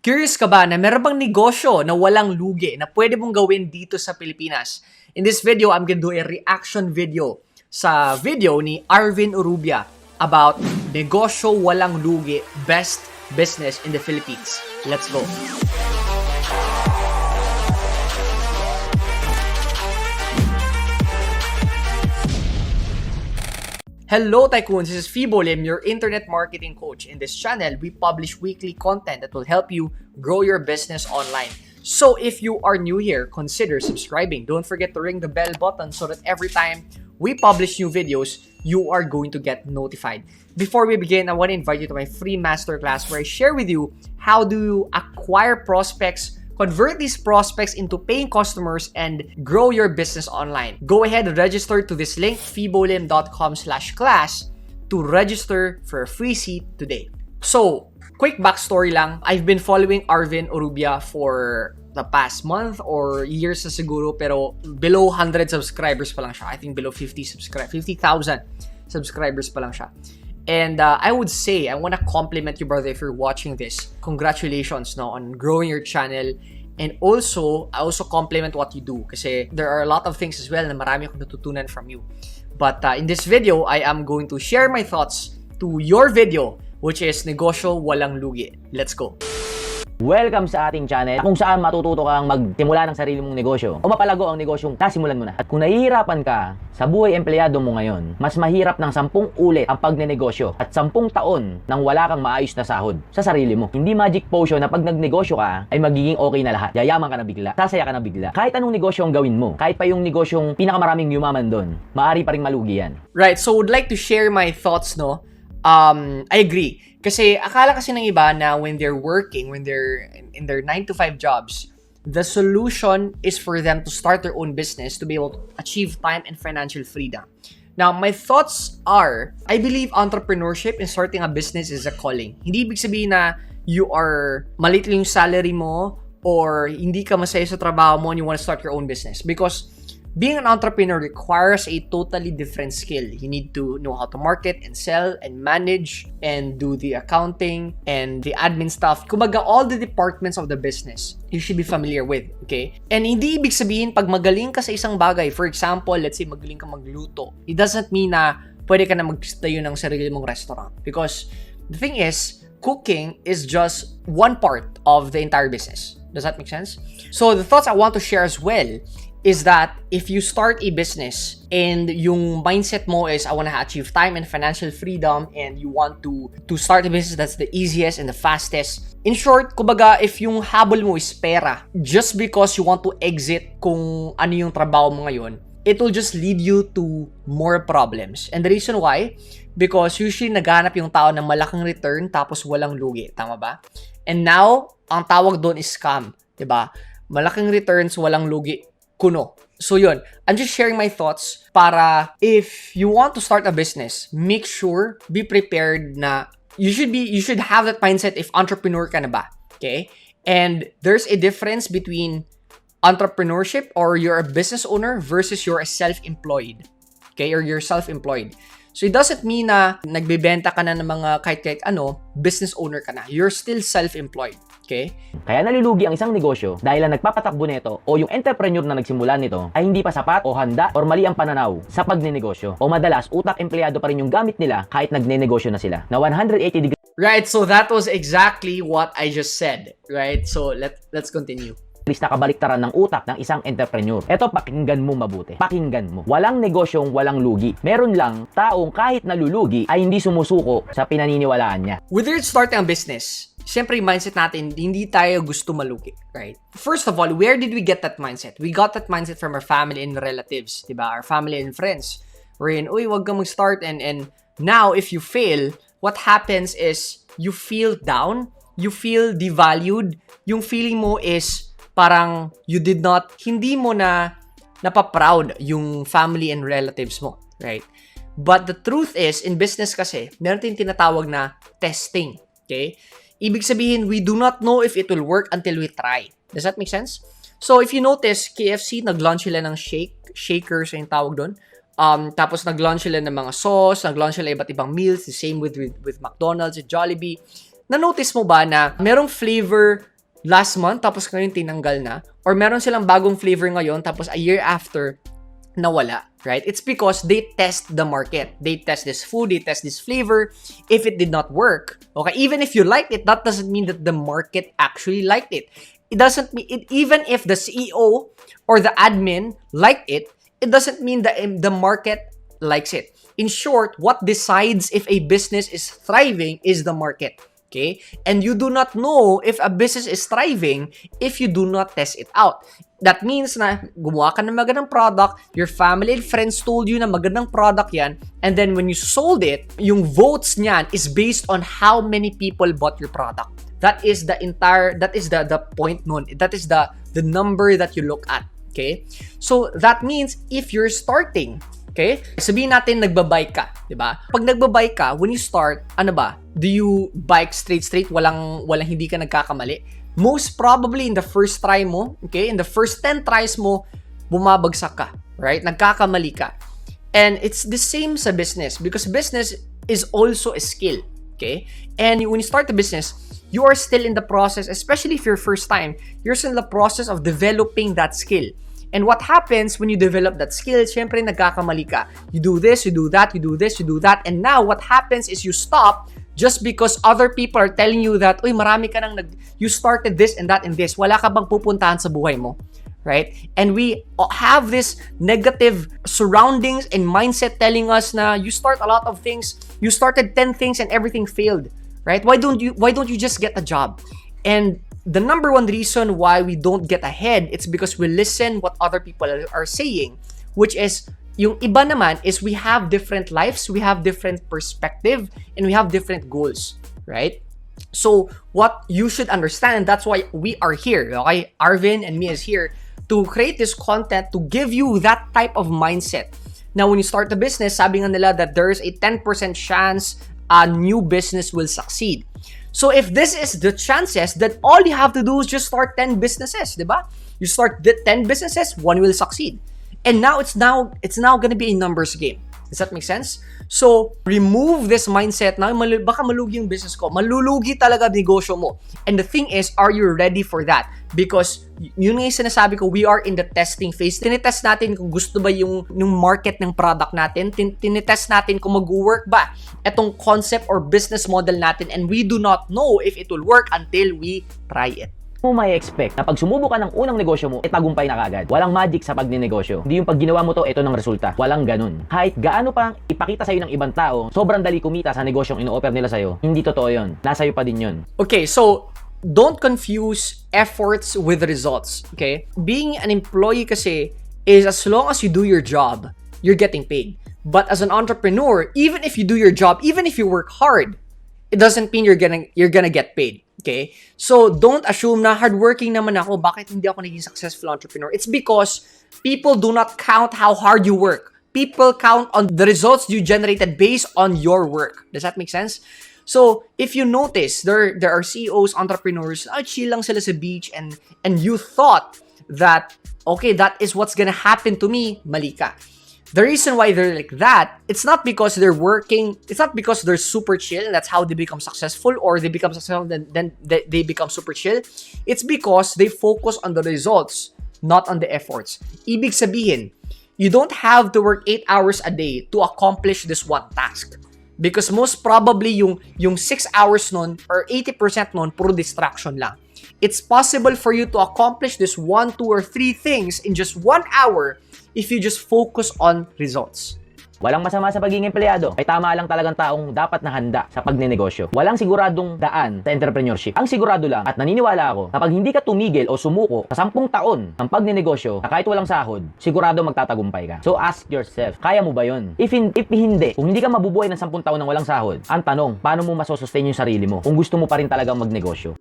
Curious ka ba na meron bang negosyo na walang lugi na pwede mong gawin dito sa Pilipinas? In this video, I'm gonna do a reaction video sa video ni Arvin Orubia about Negosyo Walang Lugi, best business in the Philippines. Let's go! Hello Tycoons, this is Fibo Lim, your internet marketing coach. In this channel, we publish weekly content that will help you grow your business online. So if you are new here, consider subscribing. Don't forget to ring the bell button so that every time we publish new videos, you are going to get notified. Before we begin, I want to invite you to my free masterclass where I share with you how do you acquire prospects, convert these prospects into paying customers, and grow your business online. Go ahead and register to this link, fibolim.com/class, to register for a free seat today. So, quick backstory lang. I've been following Arvin Orubia for the past month or years na siguro, pero below 100 subscribers pa lang siya. I think below 50,000 subscribers pa lang siya. And I would say, I want to compliment you, brother, if you're watching this. Congratulations on growing your channel. And also, I also compliment what you do kasi there are a lot of things as well na marami akong natutunan from you. But in this video, I am going to share my thoughts to your video, which is Negosyo Walang Lugi. Let's go! Welcome sa ating channel kung saan matututo kang magsimula ng sarili mong negosyo o mapalago ang negosyong nasimulan mo na. At kung nahihirapan ka sa buhay empleyado mo ngayon, mas mahirap ng 10 ulit ang pagnenegosyo at 10 taon nang wala kang maayos na sahod sa sarili mo. Hindi magic potion na pag nagnegosyo ka ay magiging okay na lahat. Yayaman ka na bigla, sasaya ka na bigla. Kahit anong negosyo ang gawin mo, kahit pa yung negosyong pinakamaraming yumaman doon, maaari pa ring malugi yan. Right, so would like to share my thoughts, I agree. Kasi akala kasi ng iba na when they're working, when they're in their 9 to 5 jobs, the solution is for them to start their own business to be able to achieve time and financial freedom. Now, my thoughts are, I believe entrepreneurship and starting a business is a calling. Hindi ibig sabihin na you are maliit lang yung salary mo or hindi ka masaya sa trabaho mo and you want to start your own business. Because being an entrepreneur requires a totally different skill. You need to know how to market and sell and manage and do the accounting and the admin stuff. Kumbaga, all the departments of the business you should be familiar with, okay? And hindi ibig sabihin pag magaling ka sa isang bagay, for example, let's say magaling ka magluto, it doesn't mean na pwede ka na magtayo ng sarili mong restaurant. Because the thing is, cooking is just one part of the entire business. Does that make sense? So the thoughts I want to share as well is that if you start a business and yung mindset mo is I want to achieve time and financial freedom and you want to start a business that's the easiest and the fastest. In short, kumbaga, if yung habol mo is pera, just because you want to exit kung ano yung trabaho mo ngayon, it will just lead you to more problems. And the reason why, because usually naghanap yung tao ng malaking return tapos walang lugi. Tama ba? And now, ang tawag doon is scam. Diba? Malaking returns, walang lugi. Kuno. So yun, I'm just sharing my thoughts para if you want to start a business, make sure, be prepared na you should have that mindset if entrepreneur ka na ba. Okay? And there's a difference between entrepreneurship or you're a business owner versus you're a self-employed. Okay? Or you're self-employed. So it doesn't mean na nagbebenta ka na ng mga kahit ano, business owner ka na. You're still self-employed. Okay? Kaya nalulugi ang isang negosyo dahil ang nagpapatakbo nito o yung entrepreneur na nagsimula nito ay hindi pa sapat o handa or mali ang pananaw sa pagnenegosyo. O madalas, utak empleyado pa rin yung gamit nila kahit nagnenegosyo na sila. Na 180 degrees Right, so that was exactly what I just said. Right? So let's continue. na kabaliktaran ng utak ng isang entrepreneur. Eto, pakinggan mo mabuti. Pakinggan mo. Walang negosyong walang lugi. Meron lang taong kahit nalulugi ay hindi sumusuko sa pinaniniwalaan niya. Whether it's starting a business, siyempre yung mindset natin, hindi tayo gusto malugi, right? First of all, where did we get that mindset? We got that mindset from our family and relatives, diba? Our family and friends. Wherein, uy, wag kang mag-start. And now, if you fail, what happens is you feel down, you feel devalued, yung feeling mo is parang hindi mo na napaproud yung family and relatives mo, right? But the truth is, in business kasi, meron tayong tinatawag na testing, okay? Ibig sabihin, we do not know if it will work until we try. Does that make sense? So, if you notice, KFC, nag-launch sila ng shakers, yung tawag doon. Tapos nag-launch sila ng mga sauce, nag-launch sila iba't ibang meals, the same with McDonald's at Jollibee. Na-notice mo ba na merong flavor last month tapos ngayon tinanggal na, or meron silang bagong flavor ngayon tapos a year after nawala, right? It's because they test the market. They test this food, they test this flavor. If it did not work, okay, even if you liked it, that doesn't mean that the market actually liked it. It doesn't mean it, even if the CEO or the admin liked it, it doesn't mean that the market likes it. In short, what decides if a business is thriving is the market. Okay? And you do not know if a business is thriving if you do not test it out. That means na gumawa ka ng magandang product, your family and friends told you na magandang product yan, and then when you sold it, yung votes niyan is based on how many people bought your product. That is the point nun. That is the number that you look at. Okay? So, that means if you're starting, okay? Sabihin natin nagbabike ka, 'di ba? Pag nagbabike ka, when you start, ano ba? Do you bike straight, walang hindi ka nagkakamali? Most probably in the first try mo, okay? In the first 10 tries mo, bumabagsak ka, right? Nagkakamali ka. And it's the same sa business because business is also a skill, okay? And when you start the business, you are still in the process, especially if you're first time, you're still in the process of developing that skill. And what happens when you develop that skill, syempre nagkakamali ka. You do this, you do that, you do this, you do that. And now what happens is you stop just because other people are telling you that, uy, marami ka nang you started this and that and this. Wala ka bang pupuntahan sa buhay mo? Right? And we have this negative surroundings and mindset telling us na you start a lot of things, you started 10 things and everything failed. Right? Why don't you just get a job? And the number one reason why we don't get ahead, it's because we listen what other people are saying, which is, yung iba naman is we have different lives, we have different perspective, and we have different goals, right? So, what you should understand, and that's why we are here, okay? Arvin and me is here to create this content to give you that type of mindset. Now, when you start a business, sabi nga nila that there's a 10% chance a new business will succeed. So if this is the chances, then all you have to do is just start 10 businesses, diba? You start 10 businesses, one will succeed. And now it's now going to be a numbers game. Does that make sense? So, remove this mindset na baka malugi yung business ko. Malulugi talaga negosyo mo. And the thing is, are you ready for that? Because yun nga yung sinasabi ko, we are in the testing phase. Tinitest natin kung gusto ba yung market ng product natin. Tinitest natin kung mag-work ba etong concept or business model natin. And we do not know if it will work until we try it. Mo may expect na pag sumubo ka ng unang negosyo mo, tagumpay na kagad. Walang magic sa pagnenegosyo. Hindi yung pag ginawa mo to, ito ng resulta. Walang ganun. Kahit gaano pang ipakita sa'yo ng ibang tao, sobrang dali kumita sa negosyong ino-offer nila sa'yo, hindi totoo yun. Nasa'yo pa din yun. Okay, so don't confuse efforts with results. Okay? Being an employee kasi is as long as you do your job, you're getting paid. But as an entrepreneur, even if you do your job, even if you work hard, it doesn't mean you're gonna get paid. Okay? So, don't assume na hardworking naman ako, bakit hindi ako naging successful entrepreneur? It's because people do not count how hard you work. People count on the results you generated based on your work. Does that make sense? So, if you notice, there are CEOs, entrepreneurs, chill lang sila sa beach, and you thought that, okay, that is what's gonna happen to me, mali ka. The reason why they're like that, it's not because they're working, it's not because they're super chill and that's how they become successful, or they become successful then they become super chill. It's because they focus on the results, not on the efforts. Ibig sabihin, you don't have to work 8 hours a day to accomplish this one task. Because most probably yung 6 hours nun or 80% nun, puro distraction lang. It's possible for you to accomplish this 1, 2, or 3 things in just 1 hour if you just focus on results. Walang masama sa pagiging empleyado. Ay tama lang talagang taong dapat na handa sa pagnenegosyo. Walang siguradong daan sa entrepreneurship. Ang sigurado lang at naniniwala ako, kapag hindi ka tumigil o sumuko sa 10 taon ng pagnenegosyo na kahit walang sahod, sigurado magtatagumpay ka. So ask yourself, kaya mo ba yun? If hindi, kung hindi ka mabubuhay ng 10 taon ng walang sahod, ang tanong, paano mo masosustain yung sarili mo kung gusto mo pa rin talagang magnegosyo?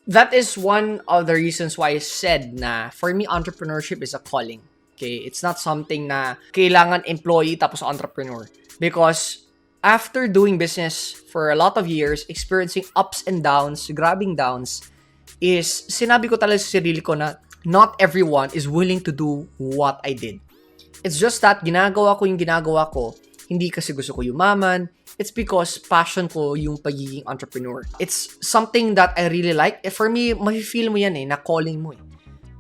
That is one of the reasons why I said na for me, entrepreneurship is a calling. Okay, it's not something na kailangan employee tapos entrepreneur. Because after doing business for a lot of years, experiencing ups and downs, grabbing downs, is sinabi ko talaga sa sarili ko na not everyone is willing to do what I did. It's just that ginagawa ko yung ginagawa ko, hindi kasi gusto ko yumaman. It's because passion ko yung pagiging entrepreneur. It's something that I really like. For me, mafe-feel mo yan na calling mo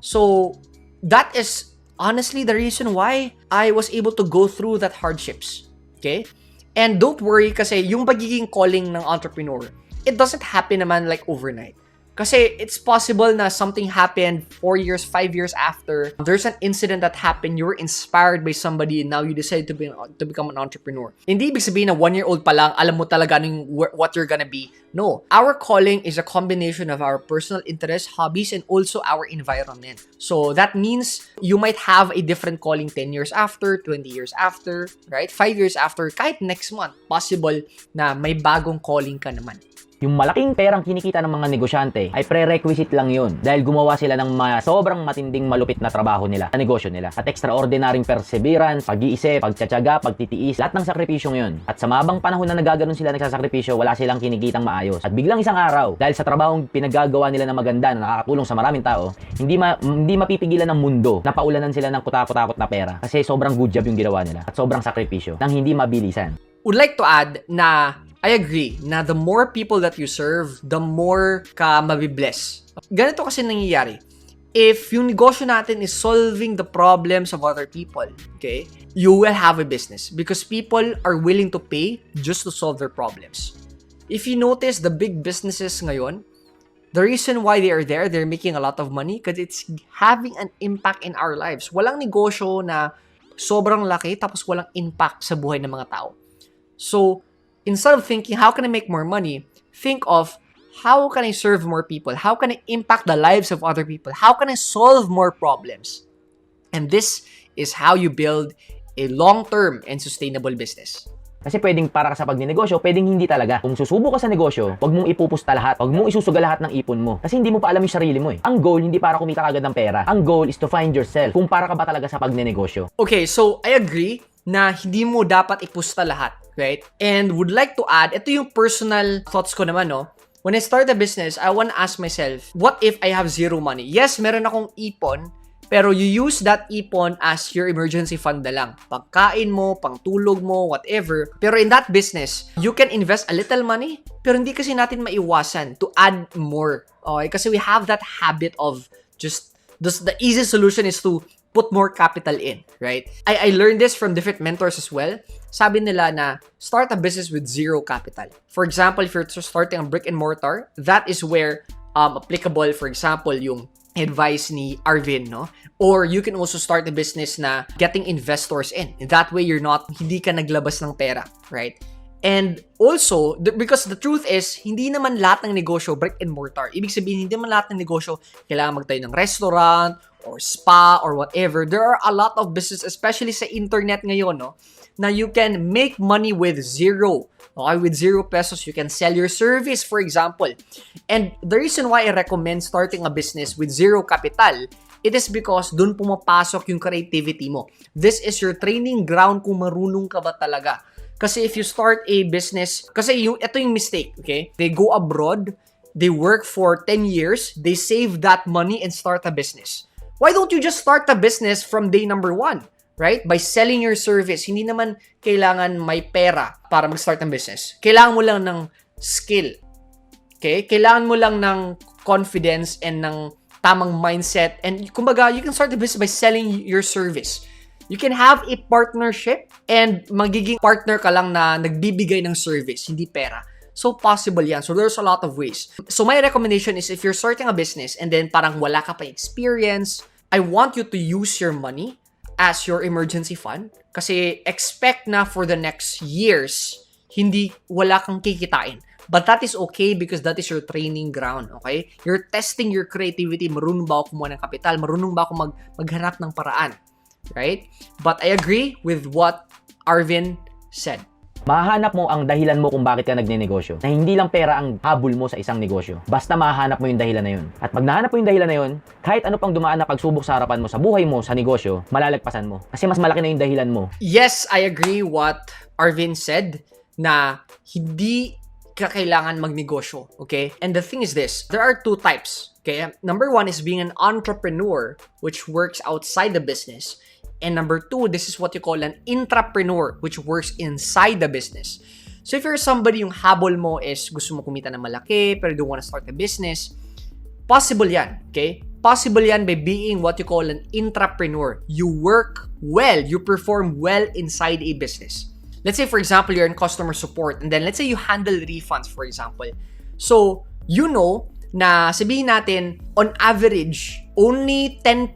So, that is honestly the reason why I was able to go through that hardships. Okay? And don't worry kasi yung pagiging calling ng entrepreneur, it doesn't happen naman like overnight. Kasi it's possible na something happened 4 years, 5 years after. There's an incident that happened, you were inspired by somebody and now you decided to become an entrepreneur. Hindi ibig sabihin na 1-year-old pa lang, alam mo talaga what you're gonna be. No. Our calling is a combination of our personal interests, hobbies, and also our environment. So that means you might have a different calling 10 years after, 20 years after, right? 5 years after, kahit next month, possible na may bagong calling ka naman. Yung malaking perang kinikita ng mga negosyante ay prerequisite lang yun dahil gumawa sila ng sobrang matinding malupit na trabaho nila sa negosyo nila. At extraordinaryong perseverance, pag-iisip, pagtsatsaga, pagtitiis, lahat ng sakripisyong yun. At sa mabang panahon na nagaganon sila nagsasakripisyo, wala silang kinikitang maayos. At biglang isang araw, dahil sa trabahong pinagagawa nila na maganda na nakakatulong sa maraming tao, hindi mapipigilan ng mundo na paulanan sila ng kutakot-takot na pera kasi sobrang good job yung ginawa nila at sobrang sakripisyo nang hindi mabilisan. Would like to add na I agree na the more people that you serve, the more ka mabibless. Ganito kasi nangyayari. If yung negosyo natin is solving the problems of other people, okay, you will have a business because people are willing to pay just to solve their problems. If you notice the big businesses ngayon, the reason why they are there, they're making a lot of money because it's having an impact in our lives. Walang negosyo na sobrang laki tapos walang impact sa buhay ng mga tao. So, instead of thinking, how can I make more money? Think of, how can I serve more people? How can I impact the lives of other people? How can I solve more problems? And this is how you build a long-term and sustainable business. Kasi pwedeng para ka sa pagnenegosyo, pwedeng hindi talaga. Kung susubok ka sa negosyo, wag mong ipupusta lahat. Wag mong isusuga lahat ng ipon mo. Kasi hindi mo pa alam yung sarili mo Ang goal, hindi para kumita agad ng pera. Ang goal is to find yourself. Kung para ka ba talaga sa pagnenegosyo. Okay, so I agree na hindi mo dapat ipusta lahat, right? And would like to add, ito yung personal thoughts ko naman, When I start a business, I want to ask myself, what if I have zero money? Yes, meron akong ipon, pero you use that ipon as your emergency fund na lang. Pagkain mo, pangtulog mo, whatever. Pero in that business, you can invest a little money, pero hindi kasi natin maiwasan to add more. Okay? Kasi we have that habit of just, the easy solution is to put more capital in, right? I learned this from different mentors as well. Sabi nila na start a business with zero capital. For example, if you're starting a brick and mortar, that is where applicable, for example, yung advice ni Arvin, Or you can also start a business na getting investors in. That way, hindi ka naglabas ng pera, right? And also, because the truth is, hindi naman lahat ng negosyo brick and mortar. Ibig sabihin, hindi naman lahat ng negosyo kailangan magtayo ng restaurant or spa or whatever. There are a lot of business, especially sa internet ngayon, na you can make money with zero. Okay, with 0 pesos, you can sell your service, for example. And the reason why I recommend starting a business with zero capital, it is because dun pumapasok yung creativity mo. This is your training ground kung marunong ka ba talaga. Kasi if you start a business, ito yung mistake, okay? They go abroad, they work for 10 years, they save that money and start a business. Why don't you just start a business from day number 1, right? By selling your service. Hindi naman kailangan may pera para mag-start ng business. Kailangan mo lang ng skill. Okay? Kailangan mo lang ng confidence and ng tamang mindset. And kumbaga, you can start a business by selling your service. You can have a partnership and magiging partner ka lang na nagbibigay ng service, hindi pera. So, possible yan. So, there's a lot of ways. So, my recommendation is if you're starting a business and then parang wala ka pa experience, I want you to use your money as your emergency fund. Kasi expect na for the next years, wala kang kikitain. But that is okay because that is your training ground, okay? You're testing your creativity. Marunong ba ako kumuha ng kapital? Marunong ba ako maghanap ng paraan? Right? But I agree with what Arvin said. Mahahanap mo ang dahilan mo kung bakit ka nagnenegosyo. Na hindi lang pera ang habol mo sa isang negosyo. Basta mahahanap mo yung dahilan na yun. At pag nahanap mo yung dahilan na yun, kahit ano pang dumaan na pagsubok sa harapan mo sa buhay mo, sa negosyo, malalagpasan mo. Kasi mas malaki na yung dahilan mo. Yes, I agree what Arvin said na hindi ka kailangan magnegosyo. Okay? And the thing is this, there are 2 types. Okay? Number 1 is being an entrepreneur which works outside the business. And number 2, this is what you call an intrapreneur, which works inside the business. So if you're somebody yung habol mo is gusto mo kumita ng malaki pero you don't want to start a business, possible yan, okay? Possible yan by being what you call an intrapreneur. You work well, you perform well inside a business. Let's say, for example, you're in customer support and then let's say you handle refunds, for example. So, you know na sabihin natin, on average, only 10%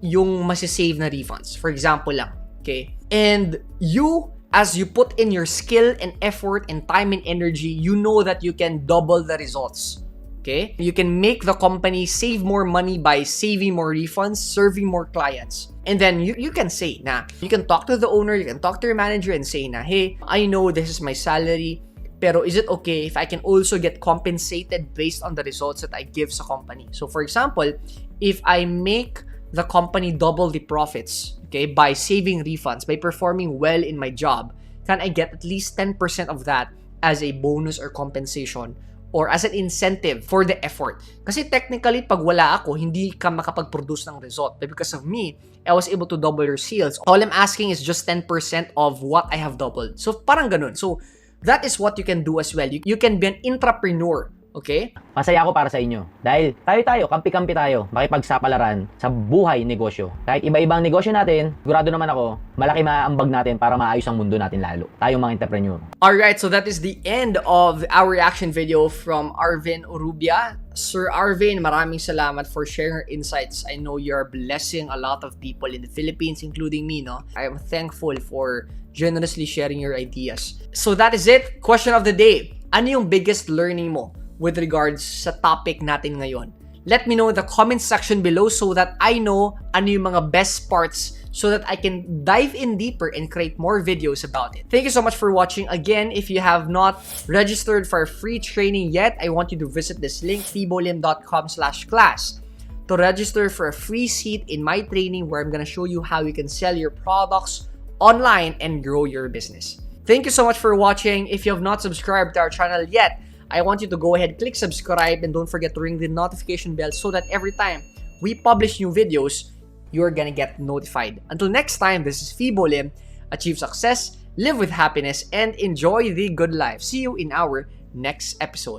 yung masisave na refunds. For example lang, okay? And you, as you put in your skill and effort and time and energy, you know that you can double the results. Okay? You can make the company save more money by saving more refunds, serving more clients. And then you can say na, you can talk to the owner, you can talk to your manager and say na, hey, I know this is my salary, pero is it okay if I can also get compensated based on the results that I give sa company? So for example, if I make the company double the profits, okay, by saving refunds, by performing well in my job, can I get at least 10% of that as a bonus or compensation or as an incentive for the effort? Kasi technically, pag wala ako, hindi ka makapag-produce ng result. But because of me, I was able to double your sales. All I'm asking is just 10% of what I have doubled. So parang ganun. So that is what you can do as well. You can be an intrapreneur. Okay? Masaya ako para sa inyo. Dahil tayo, kampi-kampi tayo, makipagsapalaran sa buhay negosyo. Kahit iba-ibang negosyo natin, sigurado naman ako, malaki maaambag natin para maayos ang mundo natin lalo. Tayong mga entrepreneur. Alright, so that is the end of our reaction video from Arvin Orubia. Sir Arvin, maraming salamat for sharing your insights. I know you're blessing a lot of people in the Philippines, including me, no? I am thankful for generously sharing your ideas. So that is it. Question of the day. Ano yung biggest learning mo with regards sa topic natin ngayon? Let me know in the comment section below so that I know ano yung mga best parts so that I can dive in deeper and create more videos about it. Thank you so much for watching. Again, if you have not registered for a free training yet, I want you to visit this link, fibolim.com/class, to register for a free seat in my training where I'm gonna show you how you can sell your products online and grow your business. Thank you so much for watching. If you have not subscribed to our channel yet, I want you to go ahead, click subscribe, and don't forget to ring the notification bell so that every time we publish new videos, you're gonna get notified. Until next time, this is Fibo Lim. Achieve success, live with happiness, and enjoy the good life. See you in our next episode.